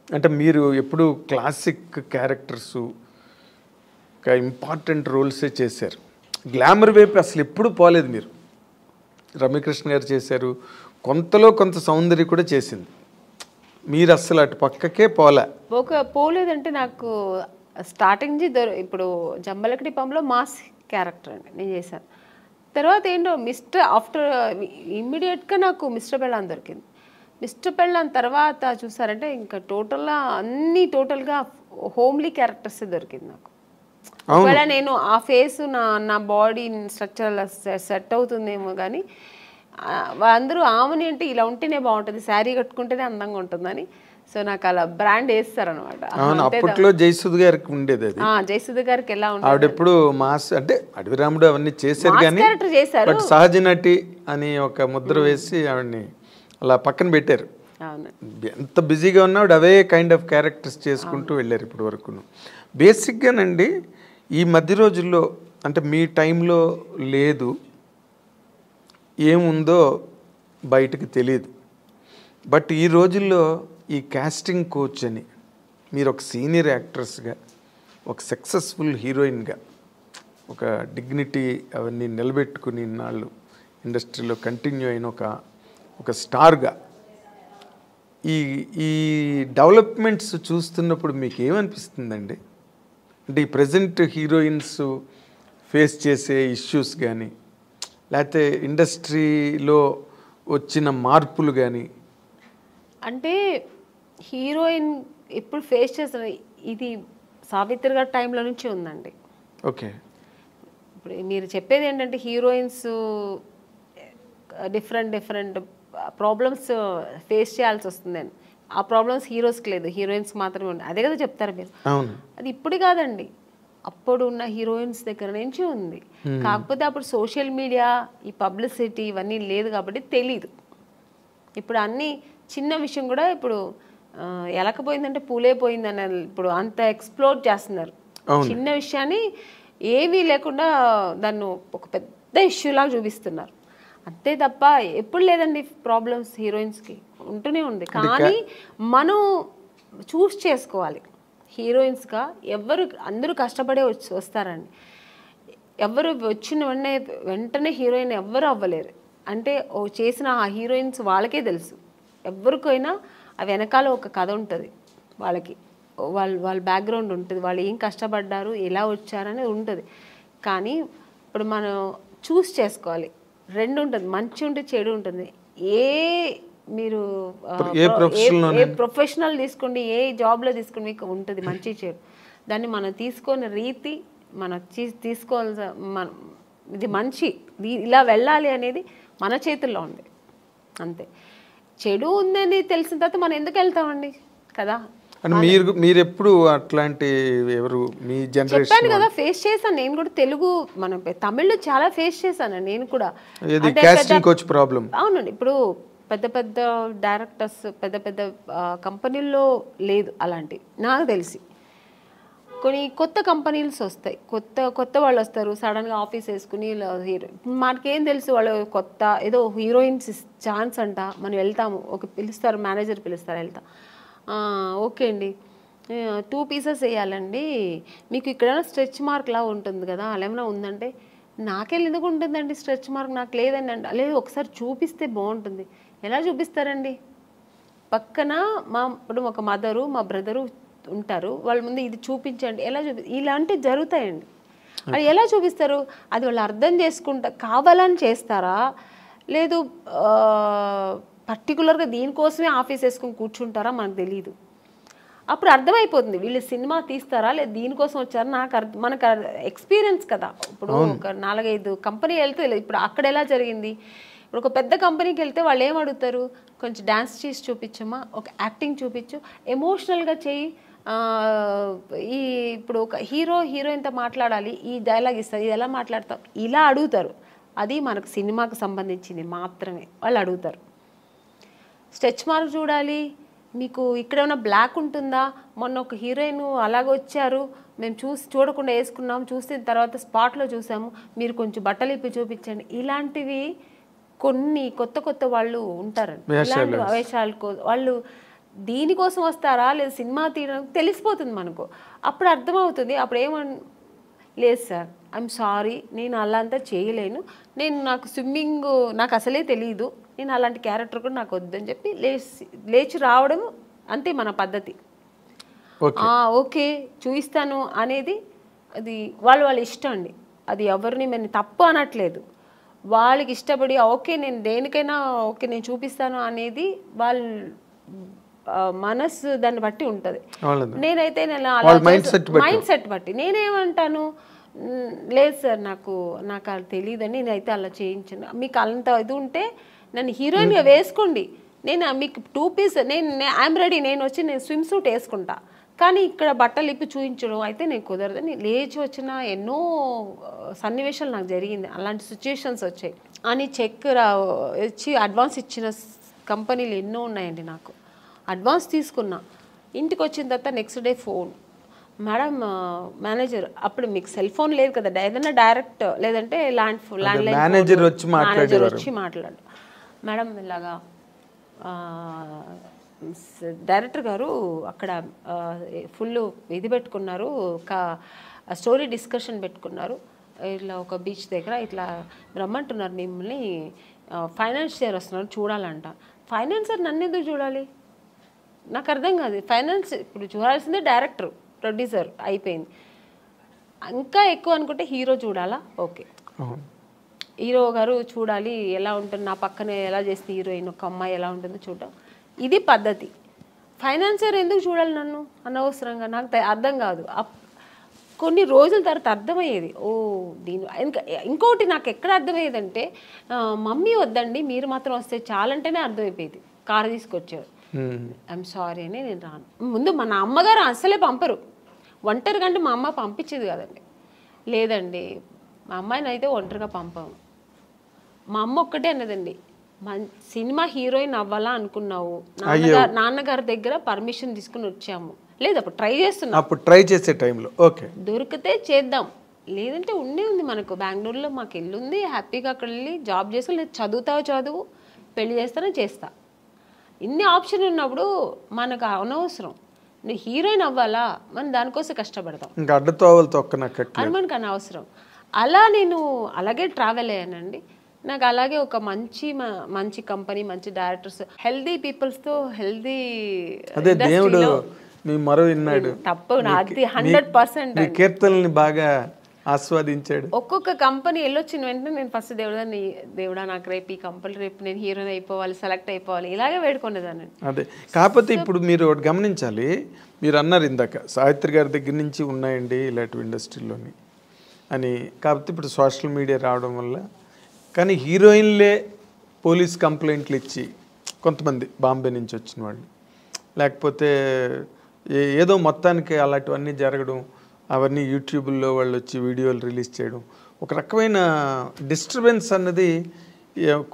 అంటే మీరు ఎప్పుడు క్లాసిక్ క్యారెక్టర్స్ ఒక ఇంపార్టెంట్ రోల్సే చేశారు. గ్లామర్ వైపు అసలు ఎప్పుడు పోలేదు మీరు. రమ్యకృష్ణ గారు చేశారు, కొంతలో కొంత సౌందర్య కూడా చేసింది. మీరు అస్సలు అటు పక్కకే పోలే. పోలేదంటే నాకు స్టార్టింగ్ ఇప్పుడు జంబలకడి పంలో మాస్ క్యారెక్టర్ అండి నేను చేశాను. తర్వాత ఏంటో ఆఫ్టర్ ఇమ్మీడియట్గా నాకు మిస్టర్ పెళ్ళాన్ దొరికింది. మిస్టర్ పెళ్ళాన్ తర్వాత చూసారంటే ఇంకా టోటల్గా హోమ్లీ క్యారెక్టర్స్ దొరికింది నాకు. ఒకవేళ నేను ఆ ఫేస్ నా బాడీ స్ట్రక్చర్ సెట్ అవుతుందేమో కానీ అందరూ ఆమెని అంటే ఇలా ఉంటేనే బాగుంటుంది, శారీ కట్టుకుంటేనే అందంగా ఉంటుందని. సో నాకు అలా బ్రాండ్ వేస్తారనమాట. అప్పట్లో జయసుధ గారికి ఉండేది అది. జయసుధ గారికి ఎలా ఉంటుంది, ఆవిడెప్పుడు మాస్ అంటే అడవి రాముడు అవన్నీ చేశారు కానీ చేశారు, సహజ నటి అని ఒక ముద్ర వేసి ఆవిడని అలా పక్కన పెట్టారు. ఎంత బిజీగా ఉన్నా ఆవిడ అవే కైండ్ ఆఫ్ క్యారెక్టర్స్ చేసుకుంటూ వెళ్ళారు ఇప్పటి వరకు. బేసిక్గానండి ఈ మధ్య రోజుల్లో అంటే మీ టైంలో లేదు, ఏముందో బయటకు తెలియదు. బట్ ఈ రోజుల్లో ఈ కాస్టింగ్ కోచ్ అని మీరు ఒక సీనియర్ యాక్ట్రెస్గా, ఒక సక్సెస్ఫుల్ హీరోయిన్గా, ఒక డిగ్నిటీ అవన్నీ నిలబెట్టుకుని ఇన్నాళ్ళు ఇండస్ట్రీలో కంటిన్యూ అయిన ఒక స్టార్గా ఈ ఈ డెవలప్మెంట్స్ చూస్తున్నప్పుడు మీకు ఏమనిపిస్తుందండి? అంటే ఈ ప్రజెంట్ హీరోయిన్స్ ఫేస్ చేసే ఇష్యూస్ కానీ, లేకపోతే ఇండస్ట్రీలో వచ్చిన మార్పులు కానీ. అంటే హీరోయిన్ ఇప్పుడు ఫేస్ చేసిన ఇది సావిత్రి గారి టైంలో నుంచి ఉందండి. ఓకే, ఇప్పుడు మీరు చెప్పేది ఏంటంటే హీరోయిన్స్ డిఫరెంట్ ప్రాబ్లమ్స్ ఫేస్ చేయాల్సి వస్తుందని. ఆ ప్రాబ్లమ్స్ హీరోస్కి లేదు, హీరోయిన్స్కి మాత్రమే ఉంది. అదే కదా చెప్తారు మీరు. అది ఇప్పుడు కాదండి, అప్పుడు ఉన్న హీరోయిన్స్ దగ్గర నుంచి ఉంది. కాకపోతే అప్పుడు సోషల్ మీడియా, ఈ పబ్లిసిటీ ఇవన్నీ లేదు కాబట్టి తెలీదు. ఇప్పుడు అన్ని చిన్న విషయం కూడా ఇప్పుడు ఎలకపోయిందంటే పూలే పోయిందని ఇప్పుడు అంత ఎక్స్ప్లోర్ చేస్తున్నారు. చిన్న విషయాన్ని ఏమీ లేకుండా దాన్ని ఒక పెద్ద ఇష్యూలాగా చూపిస్తున్నారు. అంతే తప్ప ఎప్పుడు లేదండి ప్రాబ్లమ్స్ హీరోయిన్స్కి ఉంటూనే ఉంది. కానీ మనం చూస్ చేసుకోవాలి. హీరోయిన్స్గా అందరూ కష్టపడే వస్తారండి. ఎవరు వచ్చిన వెంటనే హీరోయిన్ ఎవ్వరు అవ్వలేరు. అంటే చేసిన ఆ హీరోయిన్స్ వాళ్ళకే తెలుసు. ఎవరికైనా ఆ వెనకాల ఒక కథ ఉంటుంది, వాళ్ళ బ్యాక్గ్రౌండ్ ఉంటుంది, వాళ్ళు ఏం కష్టపడ్డారు, ఎలా వచ్చారనేది ఉంటుంది. కానీ ఇప్పుడు మనం చూస్ చేసుకోవాలి. రెండు ఉంటుంది, మంచి ఉంటుంది, చెడు ఉంటుంది. మీరు ఏ ప్రొఫెషనల్ తీసుకోండి, ఏ జాబ్లో తీసుకోండి, మీకు ఉంటుంది మంచి చెడు. దాన్ని మనం తీసుకునే రీతి, మనం తీసుకోవాల్సిన ఇది మంచి ఇలా వెళ్ళాలి అనేది మన చేతుల్లో ఉంది అంతే. చెడు ఉందని తెలిసిన తర్వాత మనం ఎందుకు వెళ్తామండి కదా. మీరు ఎప్పుడు అట్లాంటి ఎవరు మీ జనరేషన్ చెప్పాను కదా, ఫేస్ చేశాను నేను కూడా. తెలుగు మనం తమిళ్లో చాలా ఫేస్ చేశాను నేను కూడా. అవునండి, ఇప్పుడు పెద్ద డైరెక్టర్స్ పెద్ద కంపెనీల్లో లేదు అలాంటివి నాకు తెలిసి. కొన్ని కొత్త కంపెనీస్ వస్తాయి, కొత్త వాళ్ళు వస్తారు, సడన్గా ఆఫీస్ వేసుకుని హీరో. మనకేం తెలుసు వాళ్ళు కొత్త ఏదో హీరోయిన్స్ ఛాన్స్ అంట, మనం వెళ్తాము, పిలుస్తారు, మేనేజర్ పిలుస్తారు, వెళ్తాం. ఓకే అండి, 2 pieces వేయాలండి, మీకు ఇక్కడ స్ట్రెచ్ మార్క్ లా ఉంటుంది కదా, అలా ఏమైనా ఉందంటే, నాకెళ్ళి ఎందుకు ఉంటుందండి స్ట్రెచ్ మార్క్, నాకు లేదండి అంట. లేదు ఒకసారి చూపిస్తే బాగుంటుంది. ఎలా చూపిస్తారండి? పక్కన ఇప్పుడు ఒక మదరు మా బ్రదరు ఉంటారు, వాళ్ళ ముందు ఇది చూపించండి, ఎలా ఇలాంటివి జరుగుతాయండి. అది ఎలా చూపిస్తారు? అది వాళ్ళు అర్థం చేసుకుంటా కావాలని చేస్తారా, లేదు పర్టికులర్గా దీనికోసమే ఆఫీస్ వేసుకుని కూర్చుంటారా మనకు తెలియదు. అప్పుడు అర్థమైపోతుంది వీళ్ళు సినిమా తీస్తారా లేదు దీనికోసం వచ్చారా. మనకు ఎక్స్పీరియన్స్ కదా. ఇప్పుడు ఒక 4-5 కంపెనీ వెళ్తే ఇప్పుడు అక్కడ ఎలా జరిగింది, ఇప్పుడు ఒక పెద్ద కంపెనీకి వెళ్తే వాళ్ళు ఏం అడుగుతారు, కొంచెం డ్యాన్స్ చేసి చూపించమ్మా, ఒక యాక్టింగ్ చూపించు, ఎమోషనల్గా చెయ్యి, ఇప్పుడు ఒక హీరోయిన్తో మాట్లాడాలి, ఈ డైలాగ్ ఇస్తారు, ఇది ఎలా మాట్లాడతాం, ఇలా అడుగుతారు. అది మనకు సినిమాకు సంబంధించింది మాత్రమే వాళ్ళు అడుగుతారు. స్ట్రెచ్ మార్క్ చూడాలి, మీకు ఇక్కడ ఏమైనా బ్లాక్ ఉంటుందా, మొన్న ఒక హీరోయిన్ అలాగ వచ్చారు, మేము చూడకుండా వేసుకున్నాం, చూసిన తర్వాత స్పాట్లో చూసాము, మీరు కొంచెం బట్టలు ఇప్పి చూపించండి. ఇలాంటివి కొన్ని కొత్త వాళ్ళు ఉంటారండి. ఇలాంటి వేషాలు వాళ్ళు దీనికోసం వస్తారా లేదా సినిమా తీయడానికి తెలిసిపోతుంది మనకు. అప్పుడు అర్థమవుతుంది. అప్పుడు లేదు సార్, ఐఎమ్ సారీ, నేను అలా అంతా చేయలేను, నాకు స్విమ్మింగ్ నాకు అసలే తెలియదు, నేను అలాంటి క్యారెక్టర్ కూడా నాకు వద్దని చెప్పి లేచి రావడం అంతే మన పద్ధతి. ఓకే చూపిస్తాను అనేది అది వాళ్ళ ఇష్టం అండి. అది ఎవరిని మేము తప్పు అనట్లేదు. వాళ్ళకి ఇష్టపడి ఓకే నేను దేనికైనా ఓకే నేను చూపిస్తాను అనేది వాళ్ళ మనసు దాన్ని బట్టి ఉంటుంది. నేనైతే మైండ్ సెట్ బట్టి నేనేమంటాను, లేదు సార్ నాకు అది తెలియదని నేనైతే అలా చేయించాను. మీకు అంత ఇది ఉంటే నన్ను హీరోయిన్గా వేసుకోండి, నేను మీకు 2 పీస్ ఐఎమ్ రెడీ, నేను స్విమ్ సూట్ వేసుకుంటా, కానీ ఇక్కడ బట్టలు ఇప్పి చూపించడం అయితే నేను కుదరదని లేచి వచ్చిన ఎన్నో సన్నివేశాలు నాకు జరిగింది. అలాంటి సిచ్యుయేషన్స్ వచ్చాయి అని చెక్ ఇచ్చి అడ్వాన్స్ ఇచ్చిన కంపెనీలు ఎన్నో ఉన్నాయండి. నాకు అడ్వాన్స్ తీసుకున్నా, ఇంటికి వచ్చిన తర్వాత next day phone, madam manager, అప్పుడు మీకు సెల్ ఫోన్ లేదు కదా, ఏదైనా డైరెక్ట్ లేదంటే ల్యాండ్లైన్ మేనేజర్ వచ్చి మాట్లాడు, మేడం ఇలాగా డైరెక్టర్ గారు అక్కడ ఫుల్ ఇది పెట్టుకున్నారు, ఒక స్టోరీ డిస్కషన్ పెట్టుకున్నారు, ఇట్లా ఒక బీచ్ దగ్గర ఇట్లా రమ్మంటున్నారు మిమ్మల్ని, ఫైనాన్షియర్ వస్తున్నారు చూడాలంట. ఫైనాన్సర్ నన్ను ఎందుకు చూడాలి, నాకు అర్థం కాదు. ఫైనాన్స్ ఇప్పుడు చూడాల్సిందే డైరెక్టర్ ప్రొడ్యూసర్ అయిపోయింది. ఇంకా ఎక్కువ అనుకుంటే హీరో చూడాలా, ఓకే హీరో గారు చూడాలి ఎలా ఉంటుంది, నా పక్కనే ఎలా చేస్తే హీరోయిన్ ఒక అమ్మాయి ఎలా ఉంటుందో చూడటం, ఇది పద్ధతి. ఫైనాన్సర్ ఎందుకు చూడాలి నన్ను అనవసరంగా, నాకు అర్థం కాదు. కొన్ని రోజుల తర్వాత అర్థమయ్యేది, ఓ దీని ఇంకోటి నాకు ఎక్కడ అర్థమయ్యేదంటే, మమ్మీ వద్దండి మీరు మాత్రం వస్తే చాలంటేనే అర్థమైపోయేది. కారు తీసుకొచ్చారు, ఐఎమ్ సారీ అని నేను రాను. ముందు మన అమ్మగారు అసలే పంపరు, ఒంటరిగా అంటే మా అమ్మ పంపించేది కదండి. లేదండి మా అమ్మాయిని అయితే ఒంటరిగా పంపాము. మా అమ్మ ఒక్కటే అన్నదండి, సినిమా హీరోయిన్ అవ్వాలా అనుకున్నావు, నాన్నగారి దగ్గర పర్మిషన్ తీసుకుని వచ్చాము, లేదు అప్పుడు ట్రై చేస్తున్నాం, అప్పుడు ట్రై చేసే టైంలో ఓకే దొరికితే చేద్దాం, లేదంటే ఉంది మనకు బెంగళూరులో మాకు ఇల్లు ఉంది, హ్యాపీగా అక్కడ వెళ్ళి జాబ్ చేసుకో, లేదు చదువు పెళ్లి చేస్తా, ఇన్ని ఆప్షన్ ఉన్నప్పుడు మనకు అనవసరం. నువ్వు హీరోయిన్ అవ్వాలా, మనం దానికోసం కష్టపడతాం, అది మనకు అనవసరం. అలా నేను అలాగే ట్రావెల్ అయ్యానండి. నాకు అలాగే ఒక మంచి కంపెనీ, మంచి డైరెక్టర్స్, హెల్దీ పీపుల్స్తో హెల్దీ తప్పు నాది 100%. కీర్తనల్ని బాగా ఆస్వాదించాడు. ఒక్కొక్క కంపెనీ వెళ్ళొచ్చిన వెంటనే నేను ఫస్ట్ దేవుడా నాకు రేపు ఈ కంపెనీ, రేపు నేను హీరోయిన్ అయిపోవాలి, సెలెక్ట్ అయిపోవాలి, ఇలాగే వేడుకునేదాన్ని. అదే కాకపోతే ఇప్పుడు మీరు ఒకటి గమనించాలి, మీరు అన్నారు ఇందాక సావిత్రి గారి దగ్గర నుంచి ఉన్నాయండి ఇలాంటి ఇండస్ట్రీలోని అని. కాకపోతే ఇప్పుడు సోషల్ మీడియా రావడం వల్ల, కానీ హీరోయిన్లే పోలీస్ కంప్లైంట్లు ఇచ్చి కొంతమంది బాంబే నుంచి వచ్చిన వాళ్ళు, లేకపోతే ఏదో మొత్తానికి అలాంటివన్నీ జరగడం, అవన్నీ యూట్యూబ్లో వాళ్ళు వచ్చి వీడియోలు రిలీజ్ చేయడం, ఒక రకమైన డిస్టర్బెన్స్ అన్నది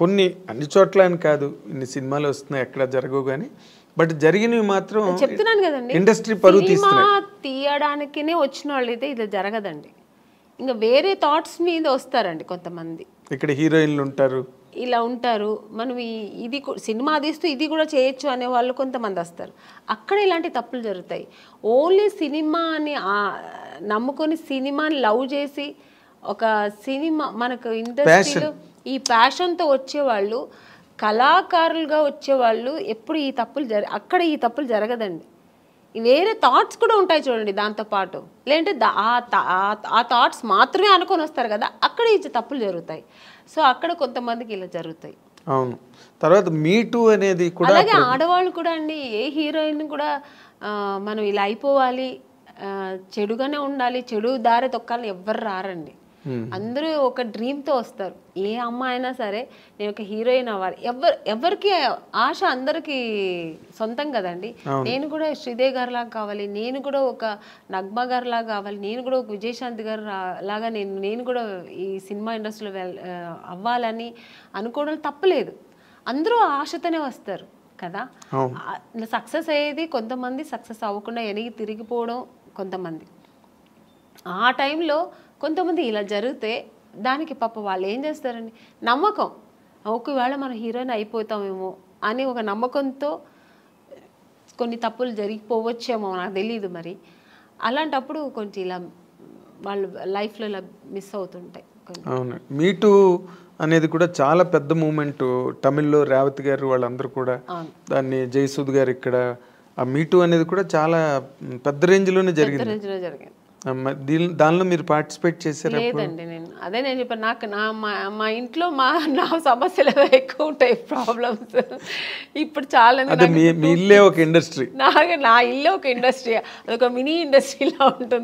కొన్ని అన్ని చోట్ల అని కాదు, ఇన్ని సినిమాలు వస్తున్నాయి ఎక్కడ జరగవు కానీ, బట్ జరిగినవి మాత్రం చెప్తున్నాను కదండి, ఇండస్ట్రీ పరువు తీయడానికినే వచ్చిన వాళ్ళు అయితే ఇది జరగదండి. ఇంకా వేరే థాట్స్ మీద వస్తారండి కొంతమంది. ఇక్కడ హీరోయిన్లు ఉంటారు, ఇలా ఉంటారు, మనం ఇది సినిమా తీస్తూ ఇది కూడా చేయొచ్చు అనే వాళ్ళు కొంతమంది వస్తారు. అక్కడ ఇలాంటి తప్పులు జరుగుతాయి. ఓన్లీ సినిమాని నమ్ముకొని సినిమాని లవ్ చేసి ఒక సినిమా మనకు ఇండస్ట్రీలో ఈ ప్యాషన్తో వచ్చేవాళ్ళు, కళాకారులుగా వచ్చేవాళ్ళు ఎప్పుడు ఈ తప్పులు అక్కడ ఈ తప్పులు జరగదండి. వేరే థాట్స్ కూడా ఉంటాయి చూడండి దాంతోపాటు, లేదంటే ఆ థాట్స్ మాత్రమే అనుకొని వస్తారు కదా, అక్కడ ఈ తప్పులు జరుగుతాయి. సో అక్కడ కొంతమందికి ఇలా జరుగుతాయి. అవును. తర్వాత మీటూ అనేది కూడా అలాగే ఆడవాళ్ళు కూడా అండి, ఏ హీరోయిన్ కూడా మనం ఇలా అయిపోవాలి, చెడుగానే ఉండాలి, చెడు దారి తొక్కాలని ఎవ్వరు రారండి. అందరూ ఒక డ్రీమ్తో వస్తారు. ఏ అమ్మాయి అయినా సరే నేను ఒక హీరోయిన్ అవ్వాలి, ఎవరికి ఆశ అందరికి సొంతం కదండి. నేను కూడా శ్రీదేవి గారి లాగా కావాలి, నేను కూడా ఒక నగ్మా గారి లాగా కావాలి, నేను కూడా ఒక విజయశాంతి గారు లాగా నేను కూడా ఈ సినిమా ఇండస్ట్రీలో అవ్వాలని అనుకోవడం తప్పలేదు. అందరూ ఆశతోనే వస్తారు కదా. సక్సెస్ అయ్యేది కొంతమంది, సక్సెస్ అవ్వకుండా వెనక్కి తిరిగిపోవడం కొంతమంది. ఆ టైంలో కొంతమంది ఇలా జరిగితే దానికి పాప వాళ్ళు ఏం చేస్తారండి, నమ్మకం, ఒకవేళ మనం హీరోయిన్ అయిపోతామేమో అని ఒక నమ్మకంతో కొన్ని తప్పులు జరిగిపోవచ్చేమో నాకు తెలియదు మరి. అలాంటప్పుడు కొంచెం ఇలా వాళ్ళు లైఫ్లో ఇలా మిస్ అవుతుంటాయి. అవును, మీటూ అనేది కూడా చాలా పెద్ద మూమెంట్. తమిళ్లో రేవతి గారు వాళ్ళందరూ కూడా దాన్ని, జయసూద్ గారు ఇక్కడ, ఆ మీటూ అనేది కూడా చాలా పెద్ద రేంజ్లోనే జరిగింది. దానిలో మీరు పార్టిసిపేట్ చేశారు? లేదండి, నేను చెప్పాను, నాకు మా ఇంట్లో నా సమస్యలు ఎక్కువ ఉంటాయి, ప్రాబ్లమ్స్. ఇప్పుడు చాలా మీ ఇల్లే ఒక ఇండస్ట్రీ, నా ఇల్లే ఒక ఇండస్ట్రీ, అదొక మినీ ఇండస్ట్రీలా ఉంటుంది.